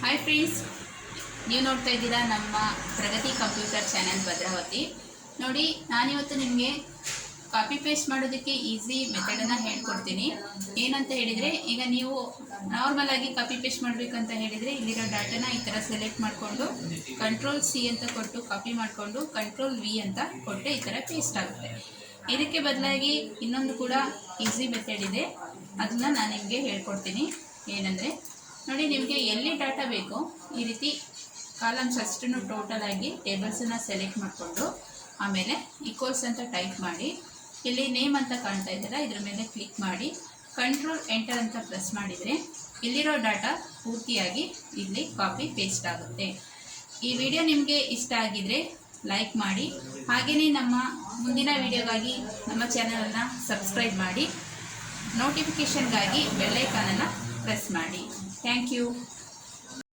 Hi friends, ನೀವು ನೋಡ್ತಾ ಇದ್ದೀರಾ ನಮ್ಮ ಪ್ರಗತಿ ಕಂಪ್ಯೂಟರ್ ಚಾನೆಲ್ ಭದ್ರಾವತಿ. ನೋಡಿ, ನಾನಿವತ್ತು ನಿಮಗೆ ಕಾಪಿ ಪೇಸ್ಟ್ ಮಾಡೋದಕ್ಕೆ ಈಸಿ ಮೆಥಡನ್ನು ಹೇಳ್ಕೊಡ್ತೀನಿ. ಏನಂತ ಹೇಳಿದರೆ, ಈಗ ನೀವು ನಾರ್ಮಲ್ ಆಗಿ ಕಾಪಿ ಪೇಸ್ಟ್ ಮಾಡಬೇಕಂತ ಹೇಳಿದರೆ ಇಲ್ಲಿರೋ ಡಾಟಾನ ಈ ಥರ ಸೆಲೆಕ್ಟ್ ಮಾಡಿಕೊಂಡು ಕಂಟ್ರೋಲ್-C ಅಂತ ಕೊಟ್ಟು ಕಾಪಿ ಮಾಡಿಕೊಂಡು ಕಂಟ್ರೋಲ್-V ಅಂತ ಕೊಟ್ಟರೆ ಈ ಥರ ಪೇಸ್ಟ್ ಆಗುತ್ತೆ. ಇದಕ್ಕೆ ಬದಲಾಗಿ ಇನ್ನೊಂದು ಕೂಡ ಈಸಿ ಮೆಥಡ್ ಇದೆ, ಅದನ್ನು ನಾನು ನಿಮಗೆ ಹೇಳ್ಕೊಡ್ತೀನಿ. ಏನಂದರೆ ನೋಡಿ, ನಿಮಗೆ ಎಲ್ಲಿ ಡಾಟಾ ಬೇಕೋ ಈ ರೀತಿ ಕಾಲಮ್ಸ್ ಅಷ್ಟನ್ನು ಟೋಟಲ್ ಆಗಿ ಟೇಬಲ್ಸನ್ನು ಸೆಲೆಕ್ಟ್ ಮಾಡಿಕೊಂಡು ಆಮೇಲೆ ಈಕ್ವಲ್ಸ್ ಅಂತ ಟೈಪ್ ಮಾಡಿ, ಇಲ್ಲಿ ನೇಮ್ ಅಂತ ಕಾಣ್ತಾ ಇದ್ದೀರಾ, ಇದ್ರ ಮೇಲೆ ಕ್ಲಿಕ್ ಮಾಡಿ ಕಂಟ್ರೋಲ್ ಎಂಟರ್ ಅಂತ ಪ್ರೆಸ್ ಮಾಡಿದರೆ ಇಲ್ಲಿರೋ ಡಾಟಾ ಪೂರ್ತಿಯಾಗಿ ಇಲ್ಲಿ ಕಾಪಿ ಪೇಸ್ಟ್ ಆಗುತ್ತೆ. ಈ ವಿಡಿಯೋ ನಿಮಗೆ ಇಷ್ಟ ಆಗಿದರೆ ಲೈಕ್ ಮಾಡಿ, ಹಾಗೆಯೇ ನಮ್ಮ ಮುಂದಿನ ವಿಡಿಯೋಗಾಗಿ ನಮ್ಮ ಚಾನಲನ್ನು ಸಬ್ಸ್ಕ್ರೈಬ್ ಮಾಡಿ, ನೋಟಿಫಿಕೇಷನ್ಗಾಗಿ ಬೆಲ್ ಐಕಾನನ್ನು ಪ್ರೆಸ್ ಮಾಡಿ. Thank you.